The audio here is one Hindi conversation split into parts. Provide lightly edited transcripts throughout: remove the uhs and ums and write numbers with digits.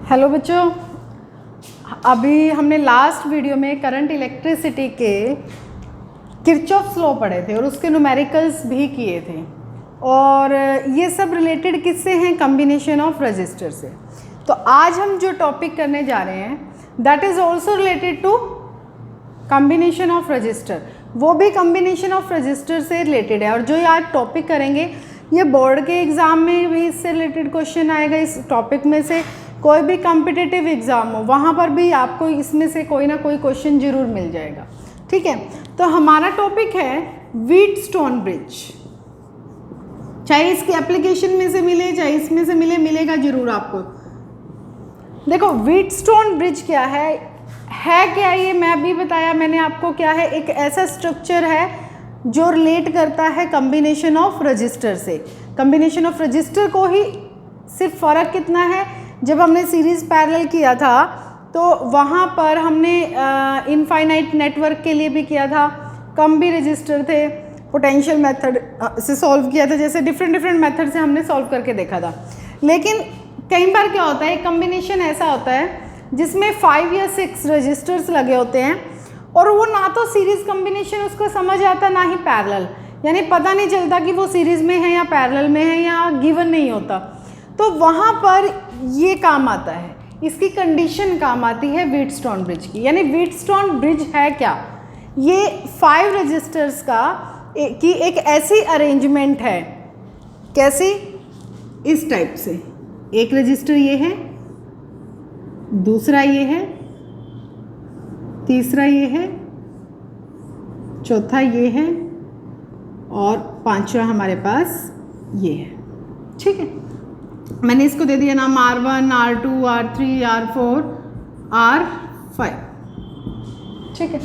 हेलो बच्चों, अभी हमने लास्ट वीडियो में करंट इलेक्ट्रिसिटी के किरचॉफ्स लॉ पढ़े थे और उसके न्यूमेरिकल्स भी किए थे और ये सब रिलेटेड किससे हैं? कम्बिनेशन ऑफ रजिस्टर से। तो आज हम जो टॉपिक करने जा रहे हैं that is also related to combination of resistor, वो भी कम्बिनेशन ऑफ रजिस्टर से रिलेटेड है। और जो आज टॉपिक करेंगे ये बोर्ड के एग्ज़ाम में भी इससे रिलेटेड क्वेश्चन आएगा। इस टॉपिक में से कोई भी कॉम्पिटिटिव एग्ज़ाम हो वहाँ पर भी आपको इसमें से कोई ना कोई क्वेश्चन ज़रूर मिल जाएगा। ठीक है, तो हमारा टॉपिक है व्हीटस्टोन ब्रिज। चाहे इसके एप्लीकेशन में से मिले चाहे इसमें से मिले, मिलेगा ज़रूर आपको। देखो व्हीटस्टोन ब्रिज क्या है क्या ये मैं अभी बताया मैंने आपको क्या है। एक ऐसा स्ट्रक्चर है जो रिलेट करता है कम्बिनेशन ऑफ रजिस्टर से। कम्बिनेशन ऑफ रजिस्टर को ही सिर्फ फ़र्क कितना है, जब हमने सीरीज़ पैरेलल किया था तो वहाँ पर हमने इनफाइनाइट नेटवर्क के लिए भी किया था, कम भी रजिस्टर थे, पोटेंशियल मेथड से सॉल्व किया था, जैसे डिफरेंट मेथड से हमने सॉल्व करके देखा था। लेकिन कई बार क्या होता है, एक कम्बिनेशन ऐसा होता है जिसमें 5 या 6 रजिस्टर्स लगे होते हैं और वो ना तो सीरीज़ कम्बिनेशन उसको समझ आता ना ही पैरेलल, यानी पता नहीं चलता कि वो सीरीज़ में है या पैरेलल में है या गिवन नहीं होता। तो वहाँ पर ये काम आता है, इसकी कंडीशन काम आती है व्हीटस्टोन ब्रिज की। यानी व्हीटस्टोन ब्रिज है क्या? ये 5 रजिस्टर्स की एक ऐसी अरेंजमेंट है। कैसी? इस टाइप से, एक रजिस्टर ये है, दूसरा ये है, तीसरा ये है, चौथा ये है और पांचवा हमारे पास ये है। ठीक है, मैंने इसको दे दिया नाम R1, R2, R3, R4, R5। ठीक है,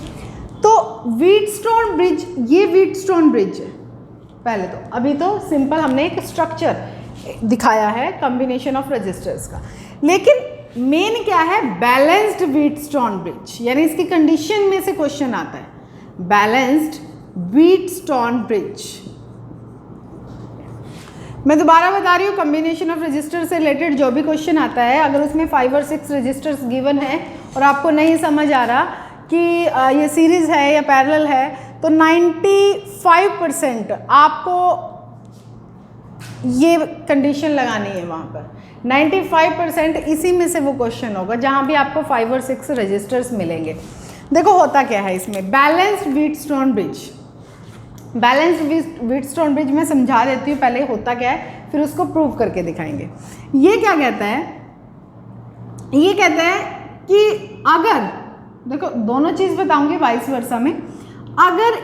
तो व्हीटस्टोन ब्रिज, ये व्हीटस्टोन ब्रिज है। पहले तो अभी तो सिंपल हमने एक स्ट्रक्चर दिखाया है कॉम्बिनेशन ऑफ रजिस्टर्स का, लेकिन मेन क्या है? Balanced Wheatstone bridge. यानी इसकी कंडीशन में से क्वेश्चन आता है, बैलेंस्ड व्हीटस्टोन ब्रिज। मैं दोबारा बता रही हूँ, कम्बिनेशन ऑफ रजिस्टर से रिलेटेड जो भी क्वेश्चन आता है, अगर उसमें 5 और 6 रजिस्टर्स गिवन है और आपको नहीं समझ आ रहा कि ये सीरीज़ है या पैरेलल है, तो 95% आपको ये कंडीशन लगानी है वहाँ पर। 95% इसी में से वो क्वेश्चन होगा जहाँ भी आपको 5 और 6 रजिस्टर्स मिलेंगे। देखो होता क्या है इसमें, balanced Wheatstone bridge. Balanced Wheatstone bridge मैं समझा देती हूँ पहले होता क्या है, फिर उसको प्रूव करके दिखाएंगे। ये क्या कहता है? ये कहता है कि अगर, देखो दोनों चीज़ बताऊंगी वाइस वर्सा में, अगर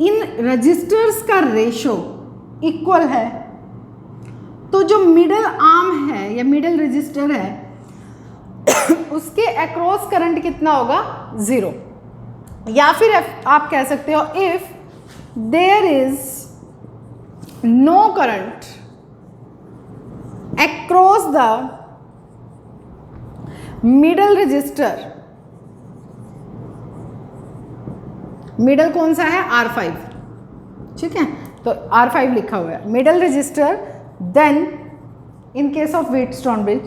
इन रजिस्टर्स का रेशो इक्वल है तो जो मिडल आर्म है या मिडल रजिस्टर है उसके अक्रॉस करंट कितना होगा? 0। या फिर आप कह सकते हो if there is no current across the middle register, middle कौन सा है? R5। ठीक है, तो R5 लिखा हुआ है middle resistor, then in case of Wheatstone bridge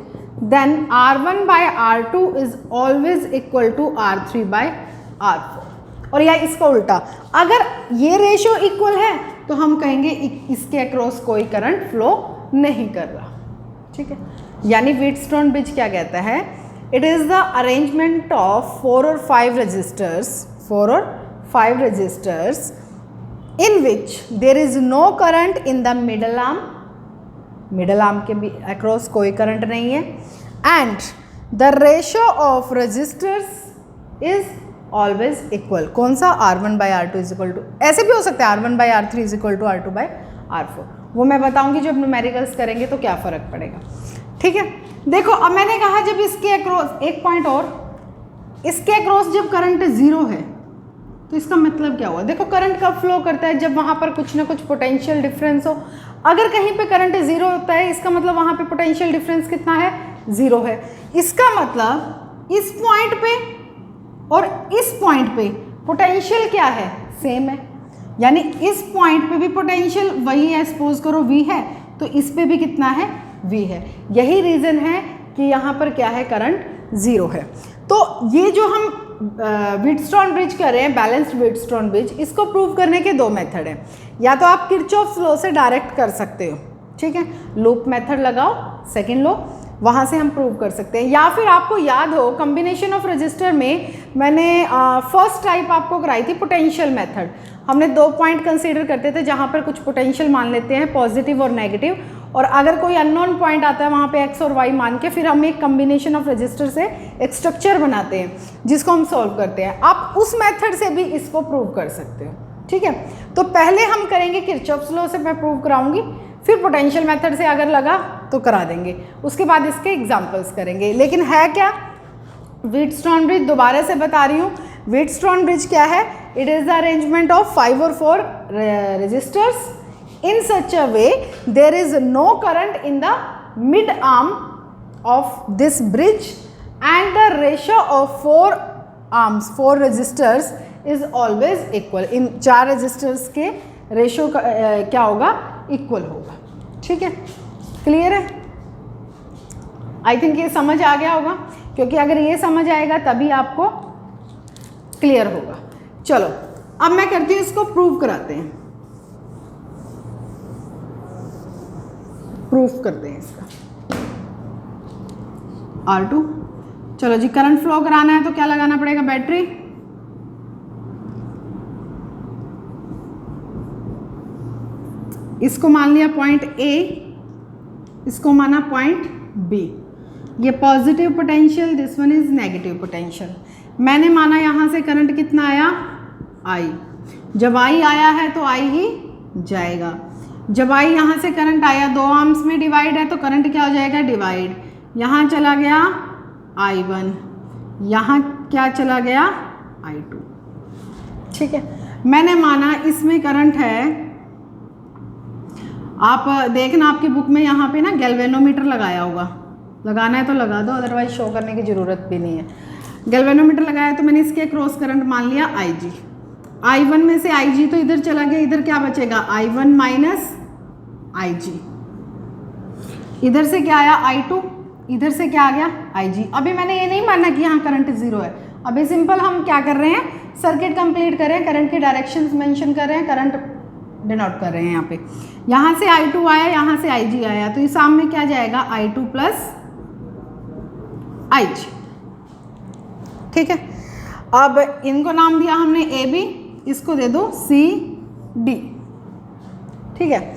then R1 by R2 is always equal to R3 by R4। और या इसका उल्टा, अगर ये रेशो इक्वल है तो हम कहेंगे इसके अक्रॉस कोई करंट फ्लो नहीं कर रहा। ठीक है, यानी व्हीटस्टोन ब्रिज क्या कहता है? It is the arrangement of 4 और 5 resistors in which there is no current in the middle arm. Middle arm के भी अक्रॉस कोई करंट नहीं है, and the ratio of resistors is always equal. कौन सा? R1 by R2 is equal to, ऐसे भी हो सकता है R1 by R3 is equal to R2 by R4। वो मैं बताऊंगी जब न्यूमेरिकल्स करेंगे तो क्या फ़र्क पड़ेगा। ठीक है, देखो अब मैंने कहा जब इसके अक्रॉस, एक पॉइंट और, इसके अक्रॉस जब करंट 0 है तो इसका मतलब क्या हुआ? देखो करंट कब फ्लो करता है? जब वहाँ पर कुछ ना कुछ पोटेंशियल डिफरेंस हो। अगर कहीं पे करंट 0 होता है इसका मतलब वहाँ पे पोटेंशियल डिफरेंस कितना है? 0 है। इसका मतलब इस पॉइंट पे और इस पॉइंट पे पोटेंशियल क्या है? सेम है। यानी इस पॉइंट पे भी पोटेंशियल वही है, सपोज करो V है, तो इस पे भी कितना है? V है। यही रीज़न है कि यहाँ पर क्या है, करंट ज़ीरो है। तो ये जो हम व्हीटस्टोन ब्रिज कर रहे हैं, बैलेंस्ड व्हीटस्टोन ब्रिज, इसको प्रूव करने के दो मेथड हैं। या तो आप किरचॉफ्स लॉ से डायरेक्ट कर सकते हो, ठीक है, लूप मेथड लगाओ, सेकेंड लॉ, वहाँ से हम प्रूव कर सकते हैं। या फिर आपको याद हो कॉम्बिनेशन ऑफ रजिस्टर में मैंने फर्स्ट टाइप आपको कराई थी पोटेंशियल मेथड। हमने 2 पॉइंट कंसीडर करते थे जहाँ पर कुछ पोटेंशियल मान लेते हैं, पॉजिटिव और नेगेटिव, और अगर कोई अननोन पॉइंट आता है वहाँ पे एक्स और वाई मान के फिर हम एक कॉम्बिनेशन ऑफ रजिस्टर से एक स्ट्रक्चर बनाते हैं जिसको हम सॉल्व करते हैं। आप उस मेथड से भी इसको प्रूव कर सकते हो, ठीक है। तो पहले हम करेंगे किरचॉफ्स लॉ से, मैं प्रूव कराऊंगी, फिर पोटेंशियल मेथड से अगर लगा तो करा देंगे, उसके बाद इसके एग्जाम्पल्स करेंगे। लेकिन है क्या व्हीटस्टोन ब्रिज, दोबारा से बता रही हूँ, व्हीटस्टोन ब्रिज क्या है, it is the arrangement of 5 और 4 registers in such a way there is no current in the mid arm of this bridge and the ratio of 4 arms, 4 resistors is always equal। In 4 resistors के रेशियो क्या होगा, इक्वल होगा, ठीक है, क्लियर है। आई थिंक ये समझ आ गया होगा, क्योंकि अगर ये समझ आएगा तभी आपको क्लियर होगा। चलो अब मैं करती हूँ, इसको प्रूव कराते हैं, प्रूफ करते हैं इसका। R2, चलो जी, करंट फ्लो कराना है तो क्या लगाना पड़ेगा, बैटरी। इसको मान लिया पॉइंट A, इसको माना पॉइंट B। ये positive potential, this one is negative potential. मैंने माना यहाँ से करंट कितना आया, I। जब I आया है तो I ही जाएगा। जब I यहाँ से करंट आया, 2 आर्म्स में डिवाइड है तो करंट क्या हो जाएगा, डिवाइड। यहाँ चला गया I1, यहाँ क्या चला गया, I2, ठीक है। मैंने माना इसमें करंट है, आप देखना आपकी बुक में यहाँ पे ना गैल्वेनोमीटर लगाया होगा, लगाना है तो लगा दो, अदरवाइज शो करने की ज़रूरत भी नहीं है। गैल्वेनोमीटर लगाया तो मैंने इसके क्रॉस करंट मान लिया IG। I1 में से IG तो इधर चला गया, इधर क्या बचेगा, I1 माइनस IG। इधर से क्या आया, I2, इधर से क्या आ गया, IG। अभी मैंने ये नहीं माना कि यहाँ करंट ज़ीरो है, अभी सिंपल हम क्या कर रहे हैं, सर्किट कंप्लीट कर रहे हैं, करंट की डायरेक्शंस मेंशन कर रहे हैं, करंट डिनोट कर रहे हैं। यहाँ पे यहाँ से I2 आया, यहाँ से IG आया, तो इस सामने क्या जाएगा, I2 प्लस IG, ठीक है। अब इनको नाम दिया हमने AB, इसको दे दो CD, ठीक है।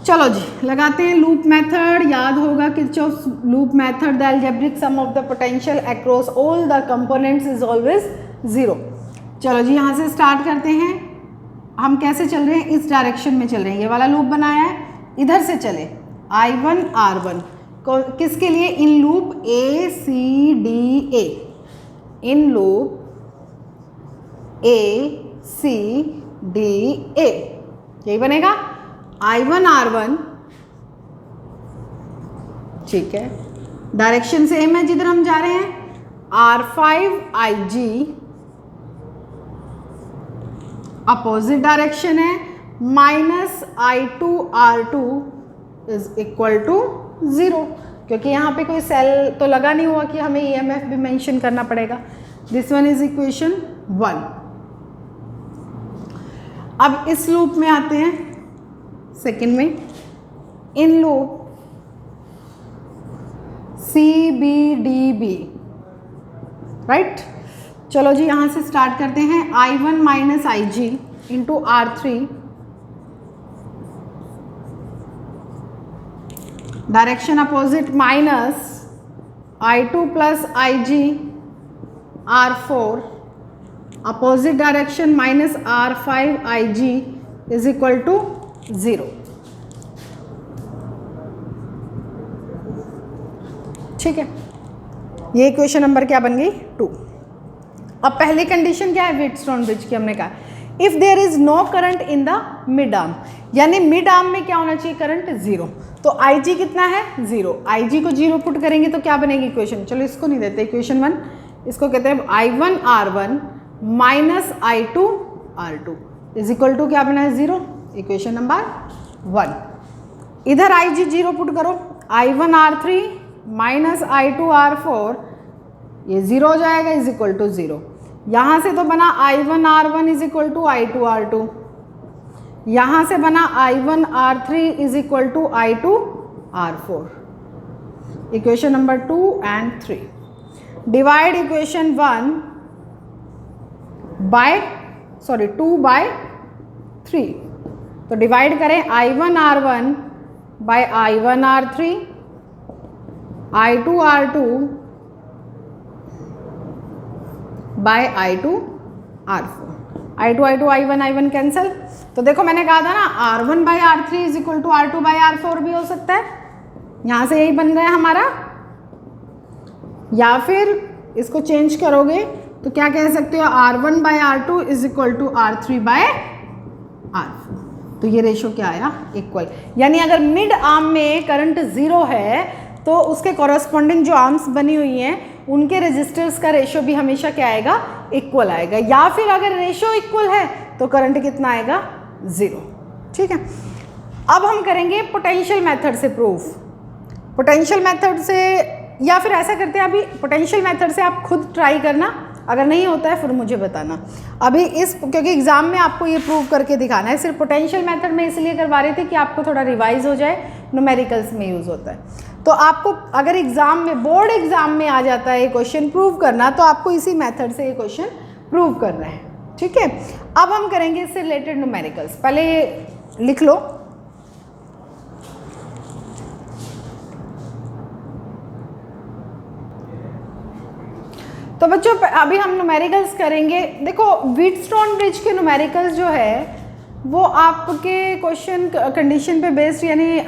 चलो जी लगाते हैं लूप मेथड। याद होगा Kirchhoff's loop method, the algebraic sum of the potential across all the components is always 0। चलो जी यहाँ से स्टार्ट करते हैं। हम कैसे चल रहे हैं, इस डायरेक्शन में चल रहे हैं, ये वाला लूप बनाया है, इधर से चले I1 R1 किसके लिए, in loop ACDA, in loop ACDA, यही बनेगा I1 R1, ठीक है। डायरेक्शन सेम है जिधर हम जा रहे हैं, R5 IG, अपोजिट डायरेक्शन है, minus I2 R2 is equal to 0, क्योंकि यहाँ पे कोई सेल तो लगा नहीं हुआ कि हमें EMF भी मेंशन करना पड़ेगा। This one is equation 1। अब इस लूप में आते हैं, सेकेंड में, इन लूप CBDB, राइट। चलो जी यहाँ से स्टार्ट करते हैं, I1 minus IG into R3, direction opposite, minus I2 plus IG R4, opposite direction, minus R5 IG is equal to 0, ठीक है। ये इक्वेशन नंबर क्या बन गई, 2। अब पहली कंडीशन क्या है व्हीटस्टोन ब्रिज की, हमने कहा if there is no current in the mid arm, यानी मिड आर्म में क्या होना चाहिए, करंट 0। तो IG कितना है, 0। IG को 0 पुट करेंगे तो क्या बनेगी इक्वेशन, चलो इसको नहीं देते इक्वेशन 1, इसको कहते हैं I1 R1 minus I2 R2 is equal to क्या बना है, 0, इक्वेशन नंबर 1। इधर IG 0 पुट करो, I1 R3 माइनस I2R4, ये 0 हो जाएगा, इज इक्वल टू 0। यहाँ से तो बना I1R1 is equal to I2R2, यहाँ से बना I1R3 is equal to I2R4। Equation number 2 and 3। Divide equation 2 by 3। तो डिवाइड करें I1R1 bye I1R3, I2R2 bye I2R4। I2 I1 cancel. तो देखो मैंने कहा था ना R1 by R3 is equal to R2 by R4 भी हो सकता है, यहाँ से यही बन गया हमारा। या फिर इसको चेंज करोगे तो क्या कह सकते हो, R1 by R2 is equal to R3 by R4। तो ये रेशो क्या आया, इक्वल। यानी अगर मिड आर्म में करंट 0 है तो उसके कॉरस्पॉन्डिंग जो आर्म्स बनी हुई हैं उनके रेजिस्टर्स का रेशो भी हमेशा क्या आएगा, इक्वल आएगा। या फिर अगर रेशो इक्वल है तो करंट कितना आएगा, 0। ठीक है, अब हम करेंगे पोटेंशियल मेथड से प्रूफ। पोटेंशियल मेथड से, या फिर ऐसा करते हैं अभी पोटेंशियल मेथड से आप खुद ट्राई करना, अगर नहीं होता है फिर मुझे बताना। अभी क्योंकि एग्जाम में आपको ये प्रूव करके दिखाना है। सिर्फ पोटेंशियल मेथड में इसलिए करवा रही थी कि आपको थोड़ा रिवाइज हो जाए, न्यूमेरिकल्स में यूज़ होता है। तो आपको अगर एग्जाम में, बोर्ड एग्जाम में आ जाता है ये क्वेश्चन प्रूव करना, तो आपको इसी मेथड से ये क्वेश्चन प्रूव करना है। ठीक है, अब हम करेंगे इससे रिलेटेड न्यूमेरिकल्स। पहले ये लिख लो। तो बच्चों अभी हम न्यूमेरिकल्स करेंगे। देखो व्हीटस्टोन ब्रिज के न्यूमेरिकल्स जो है वो आपके क्वेश्चन कंडीशन पे बेस्ड, यानी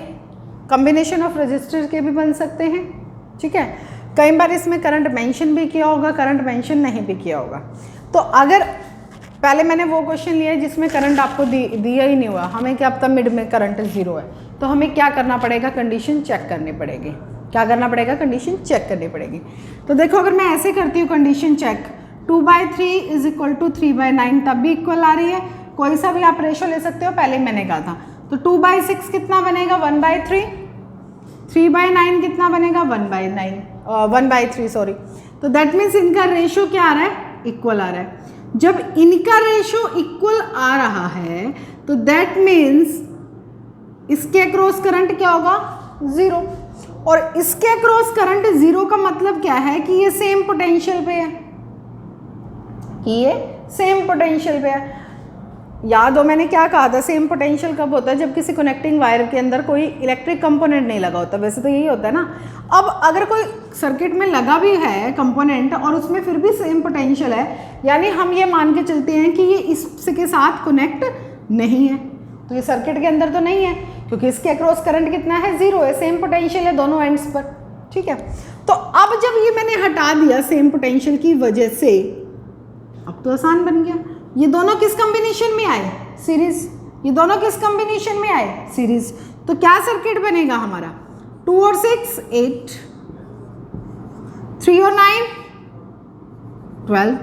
कॉम्बिनेशन ऑफ रजिस्टर के भी बन सकते हैं। ठीक है, कई बार इसमें करंट मेंशन भी किया होगा, करंट मेंशन नहीं भी किया होगा। तो अगर पहले मैंने वो क्वेश्चन लिया है जिसमें करंट आपको दिया ही नहीं हुआ, हमें क्या पता मिड में करंट 0 है, तो हमें क्या करना पड़ेगा, कंडीशन चेक करनी पड़ेगी। क्या करना पड़ेगा, कंडीशन चेक करनी पड़ेगी। तो देखो अगर मैं ऐसे करती हूँ condition check, 2/3 is equal to 3/9, तब भी इक्वल आ रही है। कोई सा भी आप रेशो ले सकते हो, पहले मैंने कहा था। तो 2/6 कितना बनेगा, 1/3। 3/9 कितना बनेगा, 1/3 सॉरी। तो दैट मीन्स इनका रेशो क्या आ रहा है, इक्वल आ रहा है। जब इनका रेशो इक्वल आ रहा है तो दैट मीन्स इसके अक्रॉस करंट क्या होगा, 0। और इसके अक्रॉस करंट 0 का मतलब क्या है कि ये सेम पोटेंशियल पे है, कि ये सेम पोटेंशियल पे है। याद हो मैंने क्या कहा था, सेम पोटेंशियल कब होता है, जब किसी कनेक्टिंग वायर के अंदर कोई इलेक्ट्रिक कंपोनेंट नहीं लगा होता। वैसे तो यही होता है ना। अब अगर कोई सर्किट में लगा भी है कंपोनेंट और उसमें फिर भी सेम पोटेंशियल है, यानी हम ये मान के चलते हैं कि ये इसके साथ कनेक्ट नहीं है, तो ये सर्किट के अंदर तो नहीं है, क्योंकि इसके अक्रॉस करंट कितना है, 0 है, सेम पोटेंशियल है दोनों एंड्स पर। ठीक है, तो अब जब ये मैंने हटा दिया सेम पोटेंशियल की वजह से, अब तो आसान बन गया। ये दोनों किस कॉम्बिनेशन में आए, सीरीज। ये दोनों किस कॉम्बिनेशन में आए, सीरीज। तो क्या सर्किट बनेगा हमारा, 2 और 6 8, 3 और 9 12।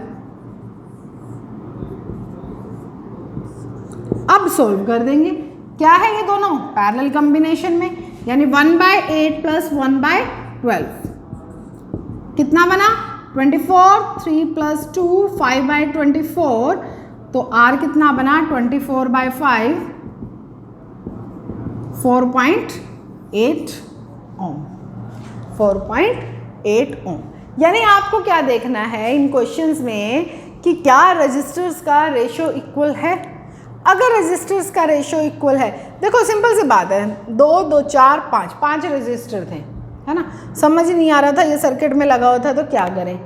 अब सोल्व कर देंगे, क्या है ये दोनों पैरेलल कॉम्बिनेशन में, यानी 1/8 प्लस 1/12 कितना बना, 24। 3 प्लस 2 5/24, तो R कितना बना, 24/5 4.8 ओम, 4.8 ओम। यानी आपको क्या देखना है इन क्वेश्चंस में कि क्या रेजिस्टर्स का रेशो इक्वल है। अगर रेजिस्टर्स का रेशो इक्वल है, देखो सिंपल सी बात है, 2 2 4 5 रेजिस्टर थे, है ना। समझ नहीं आ रहा था ये सर्किट में लगा हुआ था तो क्या करें,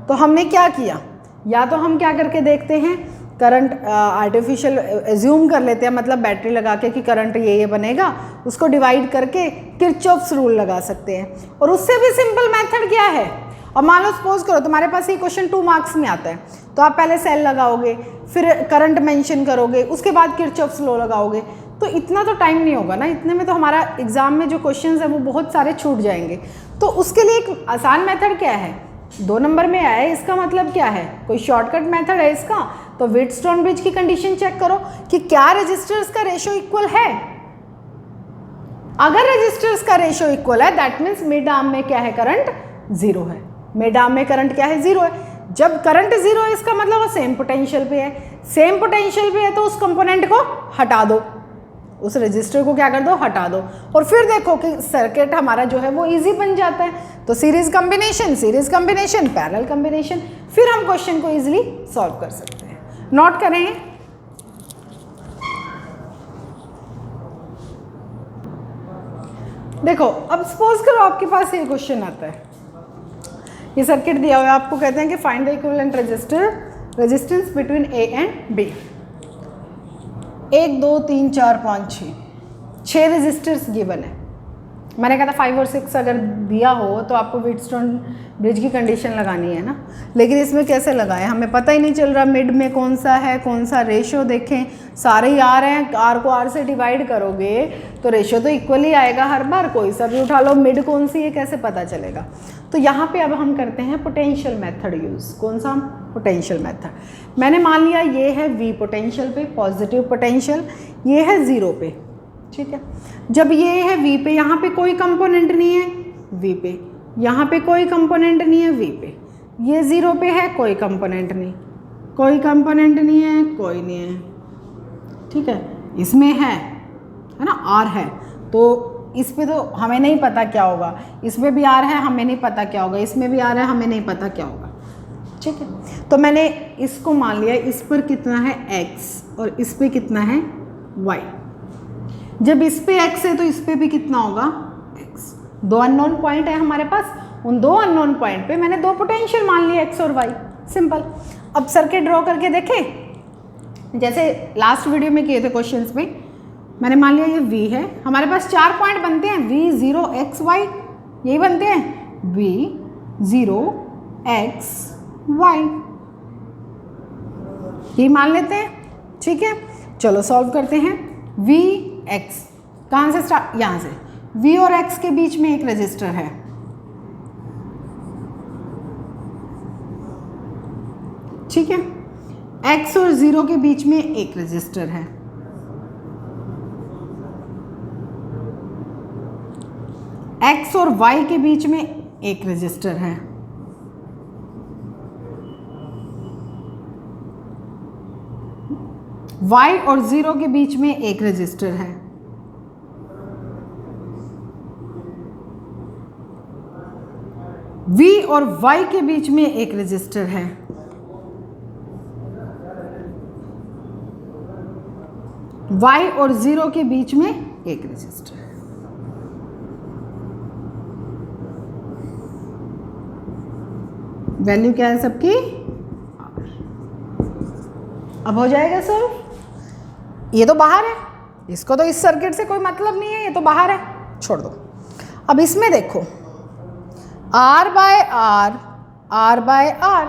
तो हमने क्या किया, या तो हम क्या करके देखते हैं, करंट आर्टिफिशियल एज्यूम कर लेते हैं, मतलब बैटरी लगा के कि करंट ये बनेगा, उसको डिवाइड करके किरचॉफ्स रूल लगा सकते हैं। और उससे भी सिंपल मेथड क्या है, और मान लो सपोज करो तुम्हारे पास ये क्वेश्चन 2 मार्क्स में आता है, तो आप पहले सेल लगाओगे, फिर करंट मेंशन करोगे, उसके बाद किरचॉफ्स लॉ लगाओगे, तो इतना तो टाइम नहीं होगा ना। इतने में तो हमारा एग्जाम में जो क्वेश्चंस है वो बहुत सारे छूट जाएंगे। तो उसके लिए एक आसान मेथड क्या है, 2 नंबर में आया है, इसका मतलब क्या है, कोई शॉर्टकट मेथड है इसका। तो व्हीटस्टोन ब्रिज की कंडीशन चेक करो कि क्या रेजिस्टर्स का रेशो इक्वल है। अगर रेजिस्टर्स का रेशियो इक्वल है दैट मीन्स मिड आर्म में क्या है, करंट जीरो है। मिड आर्म में करंट क्या है, जीरो है। जब करंट जीरो है इसका मतलब वो सेम पोटेंशियल पे है, सेम पोटेंशियल पे है तो उस कंपोनेंट को हटा दो, उस रेजिस्टर को क्या कर दो, हटा दो, और फिर देखो कि सर्किट हमारा जो है वो इजी बन जाता है। तो सीरीज कॉम्बिनेशन, पैरेलल कॉम्बिनेशन, फिर हम क्वेश्चन को इजीली सॉल्व कर सकते हैं। नोट करें, देखो अब सपोज करो आपके पास ये क्वेश्चन आता है, ये सर्किट दिया हुआ है, आपको कहते हैं कि find the equivalent resistance between A and B. 1 2 3 4 5 6 resistors given है। मैंने कहा था 5 और 6 अगर दिया हो तो आपको व्हीटस्टोन ब्रिज की कंडीशन लगानी है ना, लेकिन इसमें कैसे लगाएं, हमें पता ही नहीं चल रहा मिड में कौन सा है, कौन सा रेशियो। देखें सारे ही आर हैं, आर को आर से डिवाइड करोगे तो रेशियो तो इक्वल ही आएगा हर बार, कोई सा भी उठा लो, मिड कौन सी है कैसे पता चलेगा। तो यहाँ पे अब हम करते हैं पोटेंशियल मेथड यूज़। कौन सा, पोटेंशियल मेथड। मैंने मान लिया ये है V पोटेंशियल पे, पॉजिटिव पोटेंशियल, ये है 0 पे, ठीक है। जब ये है V पे, यहाँ पे कोई कंपोनेंट नहीं है V पे, यहाँ पे कोई कंपोनेंट नहीं है V पे, ये 0 पे है, कोई कंपोनेंट नहीं, कोई कंपोनेंट नहीं है, कोई नहीं है, ठीक है। इसमें है ना, R है, तो इस पे तो हमें नहीं पता क्या होगा, इसमें भी R है, हमें नहीं पता क्या होगा, इसमें भी R है, हमें नहीं पता क्या होगा, ठीक है। तो मैंने इसको मान लिया, इस पर कितना है X और इस पे कितना है Y। जब इस पे X है तो इस पे भी कितना होगा X। 2 अननोन पॉइंट है हमारे पास, उन 2 अननोन पॉइंट पे मैंने 2 पोटेंशियल मान लिए X और Y, सिंपल। अब सर्किट ड्रॉ करके देखें, जैसे लास्ट वीडियो में किए थे क्वेश्चंस में, मैंने मान लिया ये V है, हमारे पास 4 पॉइंट बनते हैं V 0 X Y, यही बनते हैं V 0 X Y, ये मान लेते हैं, ठीक है। चलो सॉल्व करते हैं। V X कहाँ से स्टार्ट, यहाँ से, V और X के बीच में एक रेजिस्टर है, ठीक है। X और 0 के बीच में एक रेजिस्टर है, X और Y के बीच में एक रेजिस्टर है, Y और 0 के बीच में एक रेजिस्टर है, V और Y के बीच में एक रेजिस्टर है, Y और 0 के बीच में एक रेजिस्टर है। वैल्यू क्या है सबकी, अब हो जाएगा सर। ये तो बाहर है, इसको तो इस सर्किट से कोई मतलब नहीं है, ये तो बाहर है, छोड़ दो। अब इसमें देखो R by R, R by R,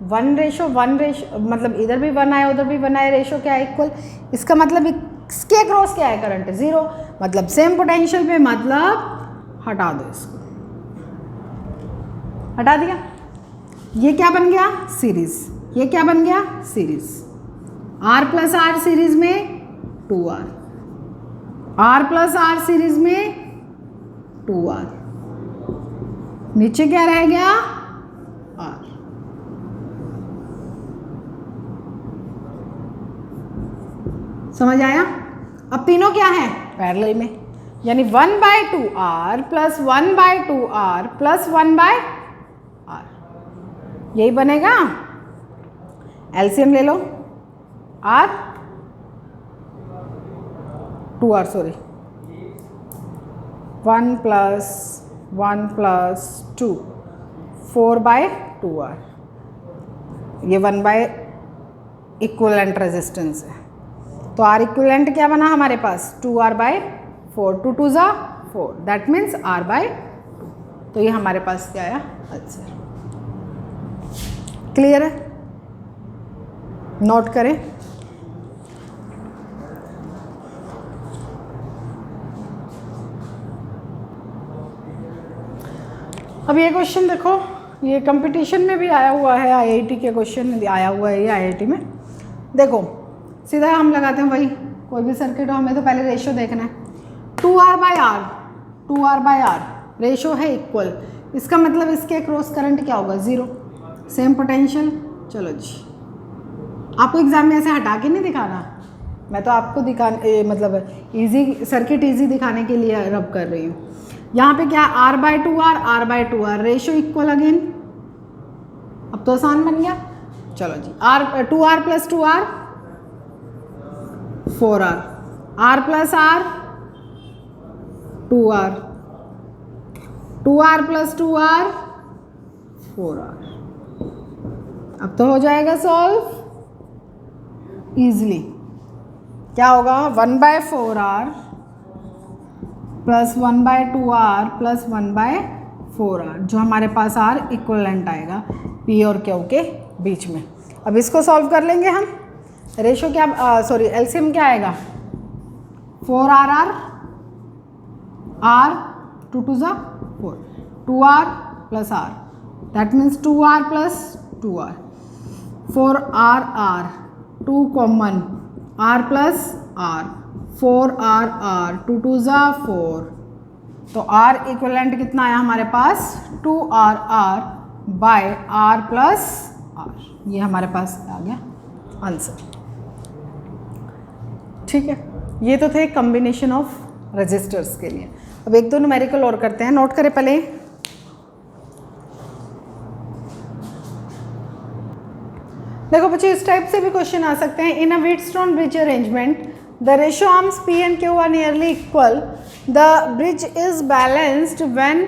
1:1, मतलब इधर भी 1 आया उधर भी 1 आया, रेशो क्या है, इक्वल। इसका मतलब इसके अक्रॉस क्या है, करंट 0, मतलब सेम पोटेंशियल पे, मतलब हटा दो इसको, हटा दिया। ये क्या बन गया, सीरीज, ये क्या बन गया, series. R plus R series में 2R, R plus R series में 2R, नीचे क्या रह गया, R। समझ आया। अब तीनों क्या है, पैरेलल में, यानी 1/2R plus 1/2R plus 1/R, यही बनेगा। एलसीएम ले लो, R 2R, sorry, 1 plus 1 plus 2, 4/2R, ये 1 इक्विवेलेंट रेजिस्टेंस है। तो R इक्विवेलेंट क्या बना हमारे पास, 2R/4, 2 2 ज़ा 4, दैट मीन्स R/2। तो ये हमारे पास क्या आया, आंसर। क्लियर है, नोट करें। अब ये क्वेश्चन देखो, ये कंपटीशन में भी आया हुआ है, आईआईटी के क्वेश्चन में आया हुआ है ये आईआईटी में। देखो सीधा हम लगाते हैं, वही कोई भी सर्किट हो, हमें तो पहले रेशियो देखना है। 2R/R रेशो है इक्वल, इसका मतलब इसके क्रॉस करंट क्या होगा, 0, सेम पोटेंशियल। चलो जी, आपको एग्जाम में ऐसे हटा के नहीं दिखाना, मैं तो आपको मतलब इजी सर्किट इजी दिखाने के लिए रब कर रही हूँ। यहाँ पे क्या R/2R रेशो इक्वल अगेन, अब तो आसान बन गया। चलो जी, 2R + 2R 4R, R + R 2R, 2R + 2R 4R। अब तो हो जाएगा सॉल्व इजली। क्या होगा, 1/4R + 1/2R + 1/4R, जो हमारे पास R इक्वलेंट आएगा P और Q के बीच में। अब इसको सॉल्व कर लेंगे हम। रेशो क्या, सॉरी एलसीएम क्या आएगा, 4R R 2 2 ज़ा 4, 2R + R, that means 2R + 2R, 4R 2 common, R + R 4R 2 2 ज़ा 4, तो R इक्वलेंट कितना आया हमारे पास, 2RR/R + R, ये हमारे पास आ गया आंसर। ठीक है, ये तो थे कॉम्बिनेशन ऑफ रजिस्टर्स के लिए। अब एक दो न्यूमेरिकल और करते हैं, नोट करें पहले। देखो बच्चों, इस टाइप से भी क्वेश्चन आ सकते हैं। In a Wheatstone bridge arrangement the ratio arms P and Q are nearly equal, the bridge is balanced when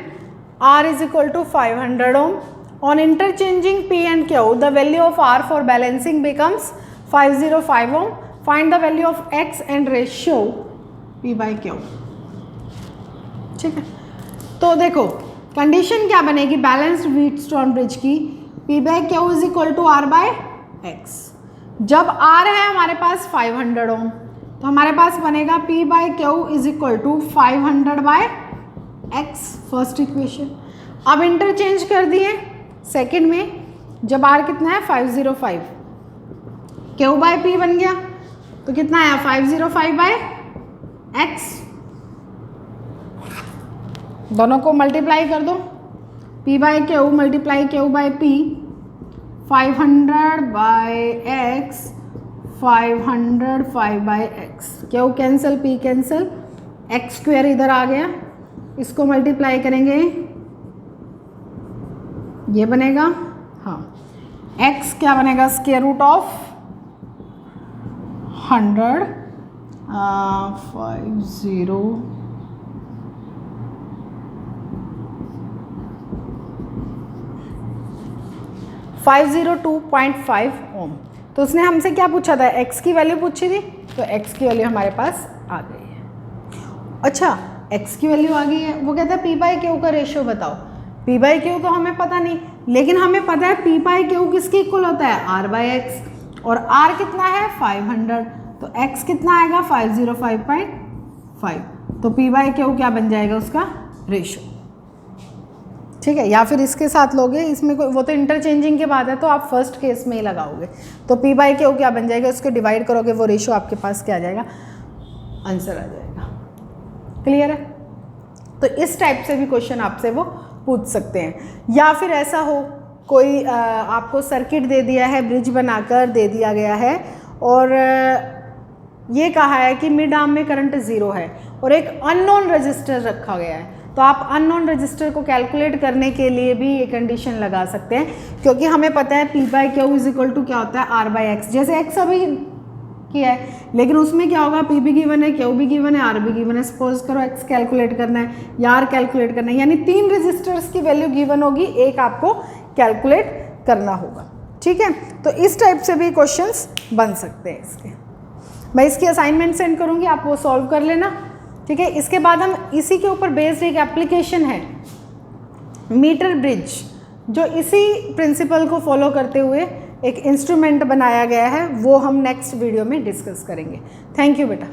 R is equal to 500 ohm. On interchanging P and Q, the value of R for balancing becomes 505 ohm. Find the value of X and ratio P/Q. ठीक है, तो देखो कंडीशन क्या बनेगी बैलेंस्ड व्हीटस्टोन ब्रिज की, P/Q is equal to R/X। जब R है हमारे पास 500 ओम, तो हमारे पास बनेगा P/Q is equal to 500/X, first equation. अब इंटरचेंज कर दिए सेकंड में, जब R कितना है 505, Q/P बन गया, तो कितना आया 505/X, दोनों को मल्टीप्लाई कर दो, P/Q multiply Q/P, 500/X 505/X, Q cancel P cancel, X² इधर आ गया, इसको मल्टीप्लाई करेंगे ये बनेगा, हाँ X क्या बनेगा, स्क्वायर रूट ऑफ 100 502.5 ओम। तो उसने हमसे क्या पूछा था, X की वैल्यू पूछी थी, तो X की वैल्यू हमारे पास आ गई है। अच्छा X की वैल्यू आ गई है, वो कहता है P/Q का रेशियो बताओ। P/Q तो हमें पता नहीं, लेकिन हमें पता है P/Q किसके इक्वल होता है, R/X, और R कितना है 500, तो X कितना आएगा 505.5, तो P/Q क्या बन जाएगा उसका रेशियो। ठीक है, या फिर इसके साथ लोगे, इसमें कोई वो तो इंटरचेंजिंग के बाद है, तो आप फर्स्ट केस में ही लगाओगे, तो P/Q क्या बन जाएगा, उसको डिवाइड करोगे, वो रेशियो आपके पास क्या आ जाएगा, आंसर आ जाएगा। क्लियर है, तो इस टाइप से भी क्वेश्चन आपसे वो पूछ सकते हैं। या फिर ऐसा हो कोई आपको सर्किट दे दिया है, ब्रिज बनाकर दे दिया गया है, और ये कहा है कि मिड आर्म में करंट 0 है और एक अननोन रजिस्टर रखा गया है, तो आप अननोन रजिस्टर को कैलकुलेट करने के लिए भी ये कंडीशन लगा सकते हैं, क्योंकि हमें पता है P/Q इज इक्वल टू क्या होता है R/X, जैसे X अभी किया है, लेकिन उसमें क्या होगा, P भी गिवन है, Q भी गिवन है, R भी गिवन है। सपोज करो X कैलकुलेट करना है या R कैलकुलेट करना है, यानी 3 रजिस्टर्स की वैल्यू गिवन होगी, एक आपको कैलकुलेट करना होगा। ठीक है, तो इस टाइप से भी क्वेश्चंस बन सकते हैं इसके। मैं इसकी असाइनमेंट सेंड करूँगी, आप वो सॉल्व कर लेना। ठीक है, इसके बाद हम इसी के ऊपर बेस्ड एक एप्लीकेशन है मीटर ब्रिज, जो इसी प्रिंसिपल को फॉलो करते हुए एक इंस्ट्रूमेंट बनाया गया है, वो हम नेक्स्ट वीडियो में डिस्कस करेंगे। थैंक यू बेटा।